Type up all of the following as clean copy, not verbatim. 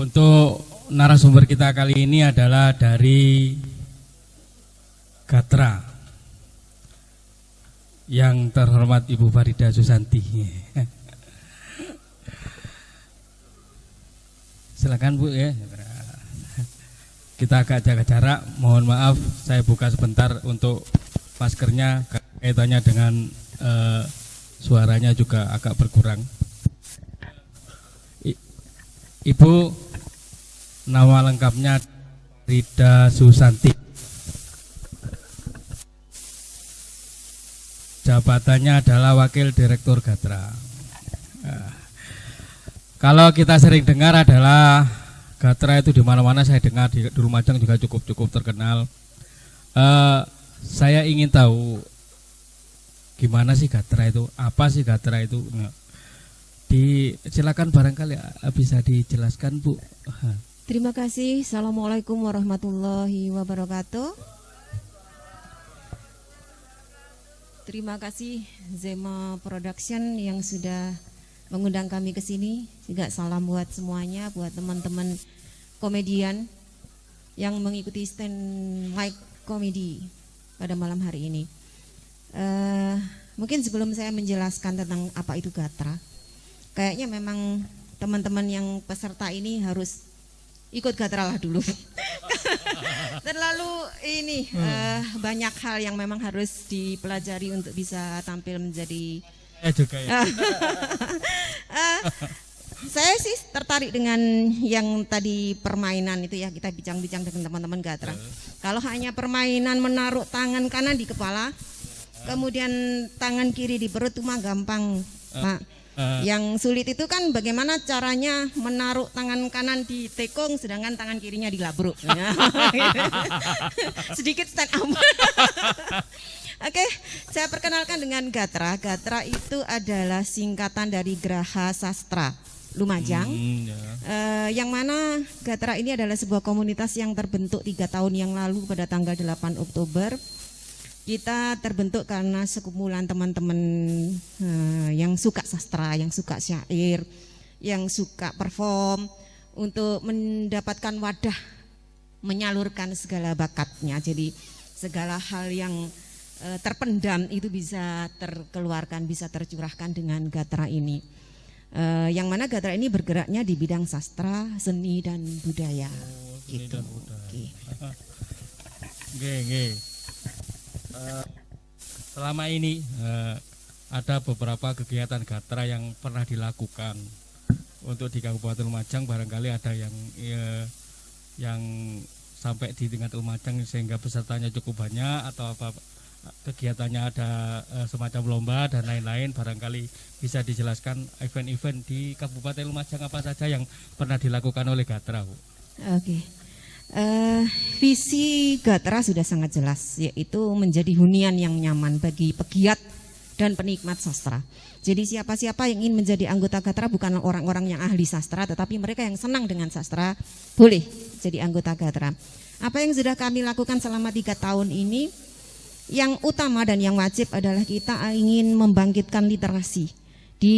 Untuk narasumber kita kali ini adalah dari Gatra, yang terhormat Ibu Farida Susanti. Silakan Bu ya. Kita agak jaga jarak. Mohon maaf, saya buka sebentar untuk maskernya, kaitannya dengan suaranya juga agak berkurang. Ibu, nama lengkapnya Farida Susanti. Jabatannya adalah Wakil Direktur Gatra. Kalau kita sering dengar adalah Gatra itu di mana-mana, saya dengar di Lumajang juga cukup terkenal. Saya ingin tahu gimana sih Gatra itu, apa sih Gatra itu? Silakan barangkali bisa dijelaskan Bu. Terima kasih. Assalamualaikum warahmatullahi wabarakatuh. Terima kasih Zema Production yang sudah mengundang kami ke sini. Juga salam buat semuanya, buat teman-teman komedian yang mengikuti stand mic komedi pada malam hari ini. Mungkin sebelum saya menjelaskan tentang apa itu Gatra, kayaknya memang teman-teman yang peserta ini harus ikut Gatra lah dulu. Terlalu ini banyak hal yang memang harus dipelajari untuk bisa tampil menjadi juga ya. Saya sih tertarik dengan yang tadi permainan itu ya, kita bincang-bincang dengan teman-teman Gatra. Kalau hanya permainan menaruh tangan kanan di kepala, kemudian tangan kiri di perut itu mah gampang, Pak. Yang sulit itu kan bagaimana caranya menaruh tangan kanan di tekong sedangkan tangan kirinya di labruk. Sedikit stand up. Oke, saya perkenalkan dengan Gatra. Gatra itu adalah singkatan dari Graha Sastra Lumajang. Yang mana Gatra ini adalah sebuah komunitas yang terbentuk 3 tahun yang lalu pada tanggal 8 Oktober. Kita terbentuk karena sekumpulan teman-teman yang suka sastra, yang suka syair, yang suka perform, untuk mendapatkan wadah menyalurkan segala bakatnya. Jadi segala hal yang terpendam itu bisa terkeluarkan, bisa tercurahkan dengan Gatra ini. Yang mana Gatra ini bergeraknya di bidang sastra, seni dan budaya. Gitu. Selama ini ada beberapa kegiatan Gatra yang pernah dilakukan untuk di Kabupaten Lumajang. Barangkali ada yang sampai di tingkat Lumajang sehingga pesertanya cukup banyak, atau apa kegiatannya ada semacam lomba dan lain-lain. Barangkali bisa dijelaskan event-event di Kabupaten Lumajang apa saja yang pernah dilakukan oleh Gatra, Bu. Oke. Visi Gatra sudah sangat jelas, yaitu menjadi hunian yang nyaman bagi pegiat dan penikmat sastra. Jadi siapa-siapa yang ingin menjadi anggota Gatra bukan orang-orang yang ahli sastra, tetapi mereka yang senang dengan sastra boleh jadi anggota Gatra. Apa yang sudah kami lakukan selama 3 tahun ini, yang utama dan yang wajib adalah kita ingin membangkitkan literasi di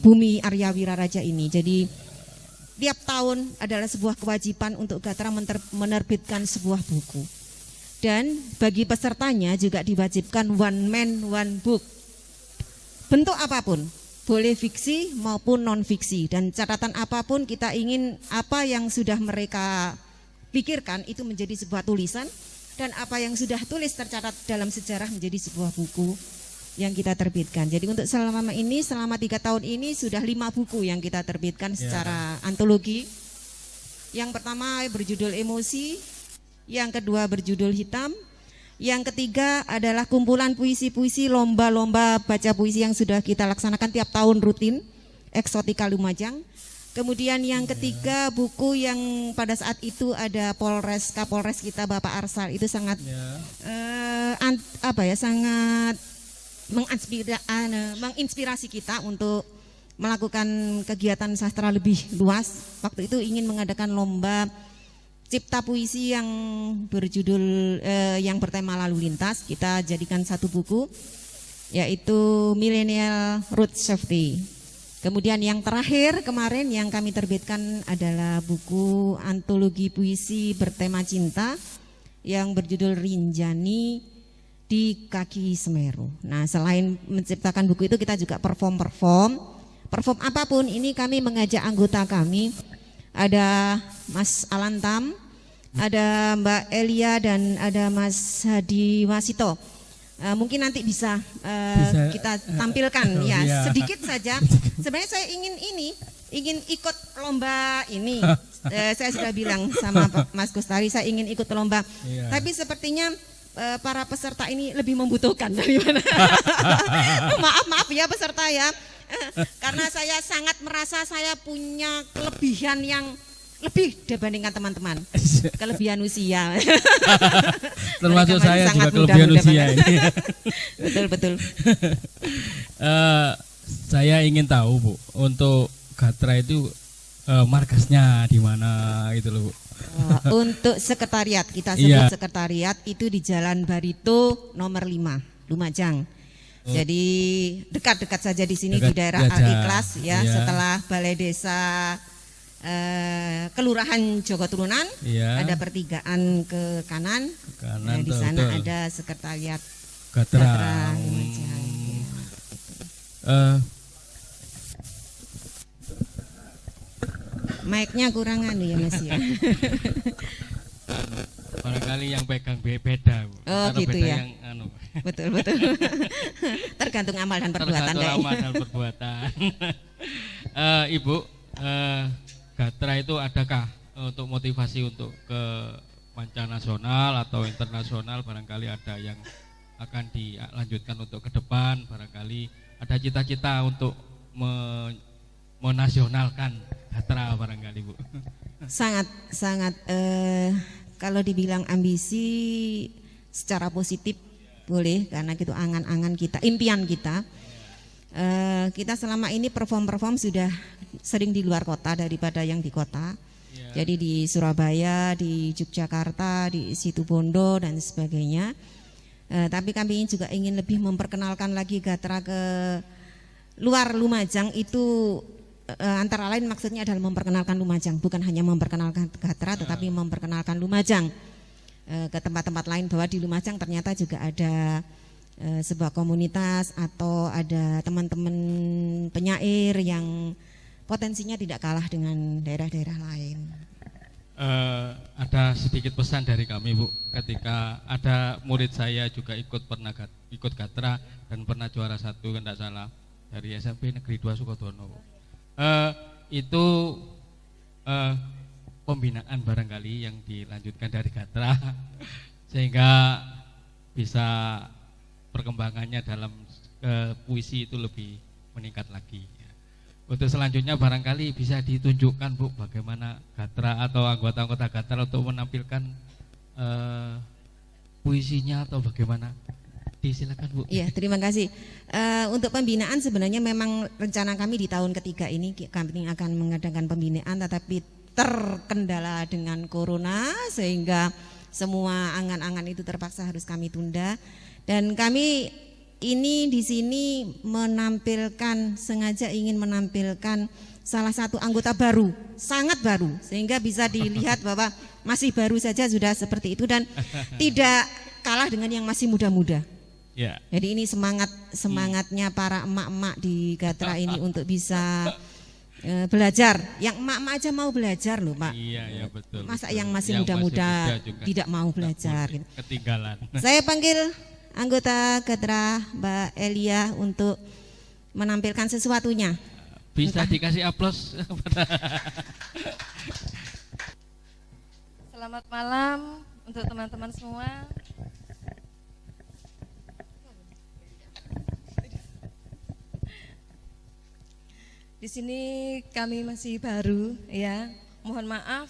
bumi Arya Wiraraja ini. Jadi tiap tahun adalah sebuah kewajiban untuk Gatra menerbitkan sebuah buku. Dan bagi pesertanya juga diwajibkan one man, one book. Bentuk apapun, boleh fiksi maupun non-fiksi. Dan catatan apapun kita ingin apa yang sudah mereka pikirkan itu menjadi sebuah tulisan. Dan apa yang sudah tulis tercatat dalam sejarah menjadi sebuah buku yang kita terbitkan. Jadi untuk selama 3 tahun ini sudah 5 buku yang kita terbitkan secara antologi. Yang pertama berjudul Emosi, yang kedua berjudul Hitam, yang ketiga adalah kumpulan puisi-puisi lomba-lomba baca puisi yang sudah kita laksanakan tiap tahun rutin, Eksotika Lumajang. Kemudian yang ketiga buku yang pada saat itu ada Kapolres kita Bapak Arsal, itu sangat sangat menginspirasi kita untuk melakukan kegiatan sastra lebih luas. Waktu itu ingin mengadakan lomba cipta puisi yang berjudul yang bertema lalu lintas. Kita jadikan satu buku, yaitu Millennial Road Safety. Kemudian yang terakhir kemarin yang kami terbitkan adalah buku antologi puisi bertema cinta yang berjudul Rinjani di Kaki Semeru. Nah, selain menciptakan buku itu kita juga perform apapun. Ini kami mengajak anggota kami, ada Mas Alantam, ada Mbak Elia dan ada Mas Hadi Wasito. Mungkin nanti bisa kita tampilkan ya sedikit saja. Sebenarnya saya ingin ikut lomba ini. Saya sudah bilang sama Mas Kustari saya ingin ikut lomba. Tapi sepertinya para peserta ini lebih membutuhkan daripada. Maaf ya peserta ya. Karena saya sangat merasa saya punya kelebihan yang lebih dibandingkan teman-teman. Kelebihan usia. Termasuk saya juga kelebihan usia ini. Betul. Saya ingin tahu Bu, untuk Gatra itu markasnya di mana gitu loh Bu. Untuk sekretariat, kita sebut sekretariat itu di Jalan Barito nomor 5, Lumajang. Jadi dekat-dekat saja di sini di daerah Al-Ikhlas ya, setelah Balai Desa Kelurahan Joko Turunan, ada pertigaan ke kanan. Nah, di sana ada sekretariat Gatra Lumajang. Mic-nya kurang ya Mas ya. Barangkali yang pegang beda. Oh gitu ya. Yang, Betul. Tergantung amal dan perbuatan. Ibu, Gatra itu adakah untuk motivasi untuk ke manca nasional atau internasional? Barangkali ada yang akan dilanjutkan untuk ke depan. Barangkali ada cita-cita untuk menasionalkan Gatra barangkali Bu. Sangat kalau dibilang ambisi secara positif boleh, karena itu angan-angan kita, impian kita. Kita selama ini perform sudah sering di luar kota daripada yang di kota. Jadi di Surabaya, di Yogyakarta, di Situbondo dan sebagainya. Tapi kami juga ingin lebih memperkenalkan lagi Gatra ke luar Lumajang. Itu antara lain maksudnya adalah memperkenalkan Lumajang, bukan hanya memperkenalkan Gatra tetapi memperkenalkan Lumajang ke tempat-tempat lain, bahwa di Lumajang ternyata juga ada sebuah komunitas atau ada teman-teman penyair yang potensinya tidak kalah dengan daerah-daerah lain. Ada sedikit pesan dari kami Bu, ketika ada murid saya juga ikut Gatra dan pernah juara 1 kan tidak salah dari SMP Negeri 2 Sukodono. Itu pembinaan barangkali yang dilanjutkan dari Gatra sehingga bisa perkembangannya dalam puisi itu lebih meningkat lagi. Untuk selanjutnya barangkali bisa ditunjukkan Bu bagaimana Gatra atau anggota-anggota Gatra untuk menampilkan puisinya atau bagaimana. Silakan Bu. Iya, terima kasih. Untuk pembinaan sebenarnya memang rencana kami di tahun ketiga ini kami akan mengadakan pembinaan, tetapi terkendala dengan corona sehingga semua angan-angan itu terpaksa harus kami tunda. Dan kami ini di sini sengaja ingin menampilkan salah satu anggota baru, sangat baru, sehingga bisa dilihat bahwa masih baru saja sudah seperti itu dan tidak kalah dengan yang masih muda-muda. Ya. Jadi ini semangatnya para emak-emak di Gatra ini untuk bisa belajar. Yang emak-emak aja mau belajar loh Pak. Iya betul. Masa yang masih muda-muda tidak mau belajar. Ketinggalan. Saya panggil anggota Gatra Mbak Elia untuk menampilkan sesuatunya. Bisa dikasih aplaus. Selamat malam untuk teman-teman semua. Di sini kami masih baru ya. Mohon maaf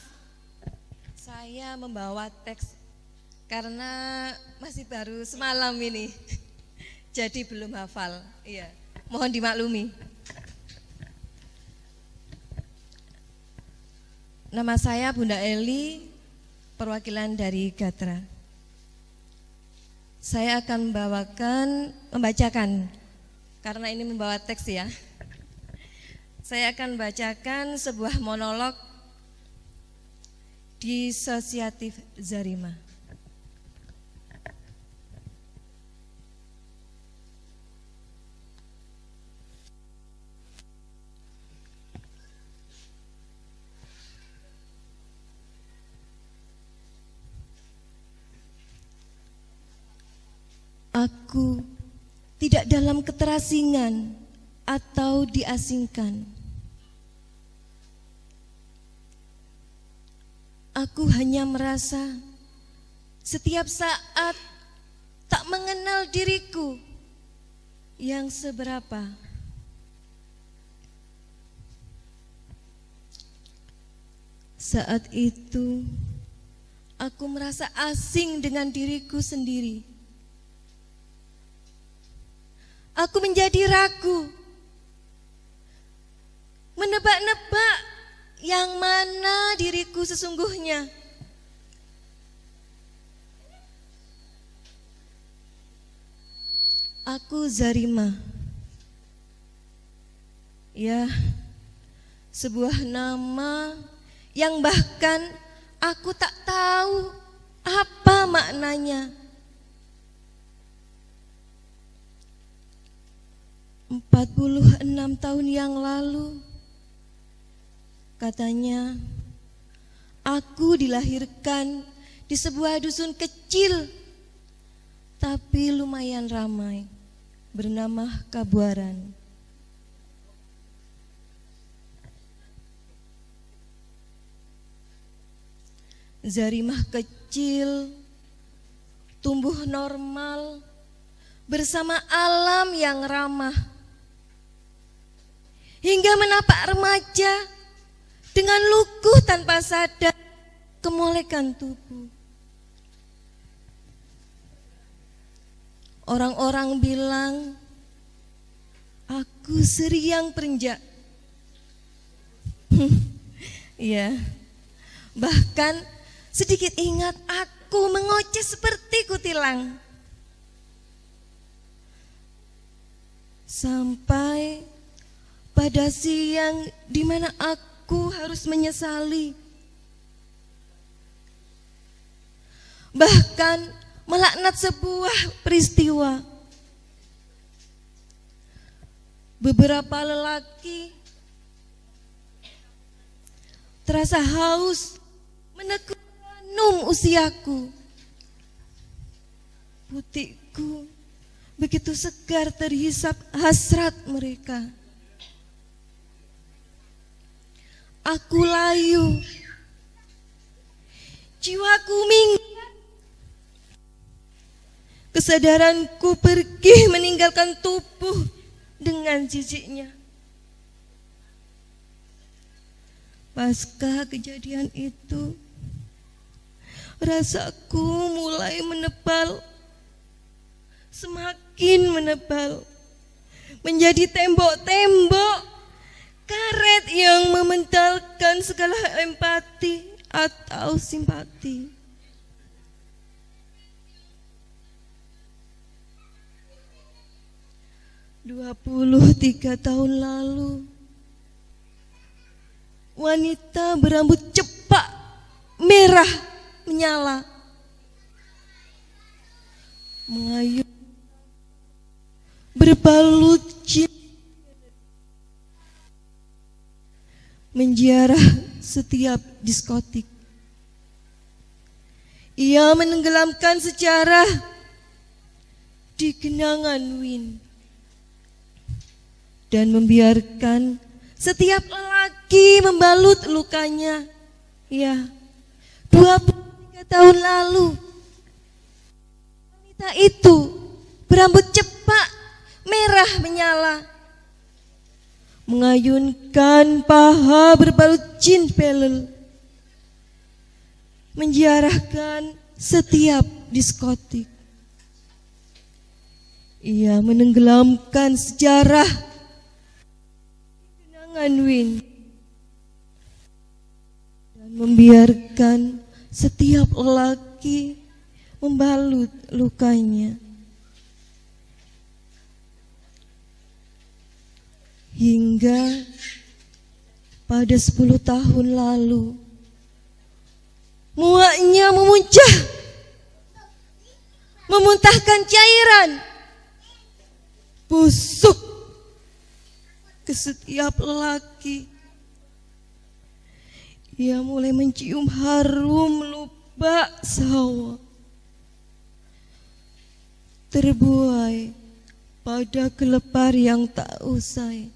saya membawa teks karena masih baru semalam ini. Jadi belum hafal. Iya. Mohon dimaklumi. Nama saya Bunda Eli, perwakilan dari Gatra. Saya akan membacakan karena ini membawa teks ya. Saya akan bacakan sebuah monolog disosiatif Zarima. Aku tidak dalam keterasingan atau diasingkan. Aku hanya merasa setiap saat tak mengenal diriku yang seberapa. Saat itu aku merasa asing dengan diriku sendiri. Aku menjadi ragu, menebak-nebak yang mana diriku sesungguhnya. Aku Zarima. Ya, sebuah nama yang bahkan aku tak tahu apa maknanya. 46 tahun yang lalu, katanya, aku dilahirkan di sebuah dusun kecil, tapi lumayan ramai, bernama Kabuaran. Zarimah kecil, tumbuh normal, bersama alam yang ramah. Hingga menapak remaja dengan luguh tanpa sadar kemolekan tubuh. Orang-orang bilang aku seriang perenjak. Iya. Bahkan sedikit ingat aku mengoceh seperti kutilang. Sampai pada siang di mana aku harus menyesali, bahkan melaknat sebuah peristiwa. Beberapa lelaki terasa haus menekuk minum usiaku. Putihku begitu segar terhisap hasrat mereka. Aku layu, jiwaku minggat, kesadaranku pergi meninggalkan tubuh dengan jijiknya. Pasca kejadian itu, rasaku mulai menebal, semakin menebal, menjadi tembok-tembok karet yang mementalkan segala empati atau simpati. "23 tahun lalu, wanita berambut cepak merah menyala mengayun berbalut jin menziarah setiap diskotik. Ia menenggelamkan sejarah di genangan Win dan membiarkan setiap lelaki membalut lukanya. Ya, 23 tahun lalu wanita itu berambut cepak merah menyala mengayunkan paha berbalut jin pelel, menziarahkan setiap diskotik. Ia menenggelamkan sejarah genangan Win dan membiarkan setiap lelaki membalut lukanya. Hingga pada 10 tahun lalu. Muaknya memuncah, memuntahkan cairan, busuk ke setiap lelaki. Ia mulai mencium harum lubak sawah, terbuai pada gelepar yang tak usai.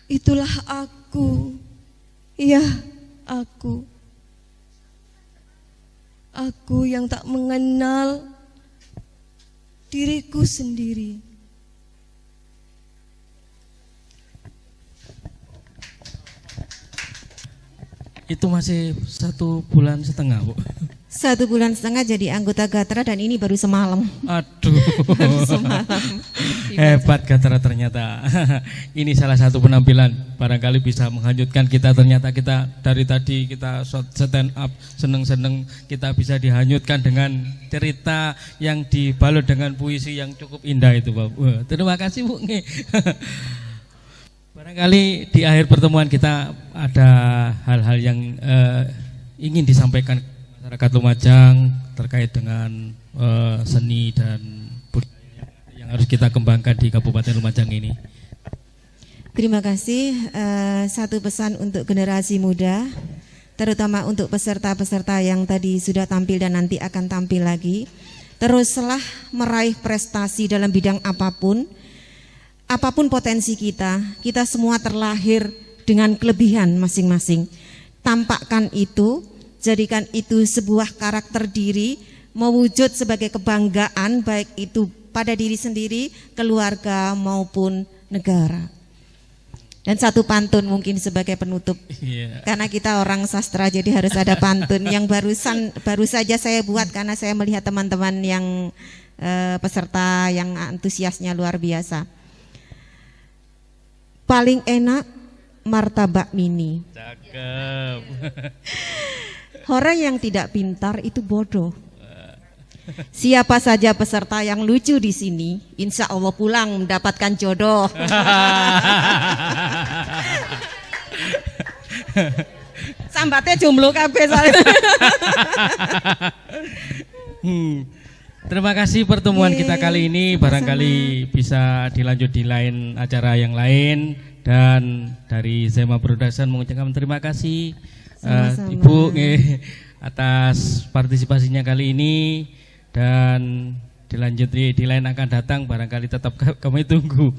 Itulah aku, ya aku yang tak mengenal diriku sendiri. Itu masih 1,5 bulan, Bu. 1,5 bulan jadi anggota Gatra dan ini baru semalam. Aduh. Semalam. Hebat Gatra ternyata. Ini salah satu penampilan barangkali bisa menghanyutkan kita. Ternyata kita dari tadi kita stand up seneng-seneng, kita bisa dihanyutkan dengan cerita yang dibalut dengan puisi yang cukup indah itu, Pak. Terima kasih, Bu. Barangkali di akhir pertemuan kita ada hal-hal yang ingin disampaikan masyarakat Lumajang terkait dengan seni dan budaya yang harus kita kembangkan di Kabupaten Lumajang ini. Terima kasih. Satu pesan untuk generasi muda, terutama untuk peserta-peserta yang tadi sudah tampil dan nanti akan tampil lagi. Teruslah meraih prestasi dalam bidang apapun. Apapun potensi kita semua terlahir dengan kelebihan masing-masing. Tampakkan itu, jadikan itu sebuah karakter diri, mewujud sebagai kebanggaan baik itu pada diri sendiri, keluarga maupun negara. Dan satu pantun mungkin sebagai penutup. Karena kita orang sastra jadi harus ada pantun yang baru saja saya buat karena saya melihat teman-teman yang peserta yang antusiasnya luar biasa. Paling enak martabak mini. Cakep. Orang yang tidak pintar itu bodoh. Siapa saja peserta yang lucu di sini, insya Allah pulang mendapatkan jodoh. Sambatnya jomblo kabeh soalnya. Terima kasih pertemuan kita kali ini. Barangkali bisa dilanjut di lain acara yang lain. Dan dari Zema Production mengucapkan terima kasih Ibu atas partisipasinya kali ini. Dan dilanjut di lain akan datang. Barangkali tetap kami tunggu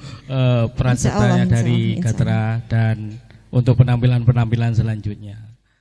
peran sertanya dari Gatra dan untuk penampilan-penampilan selanjutnya.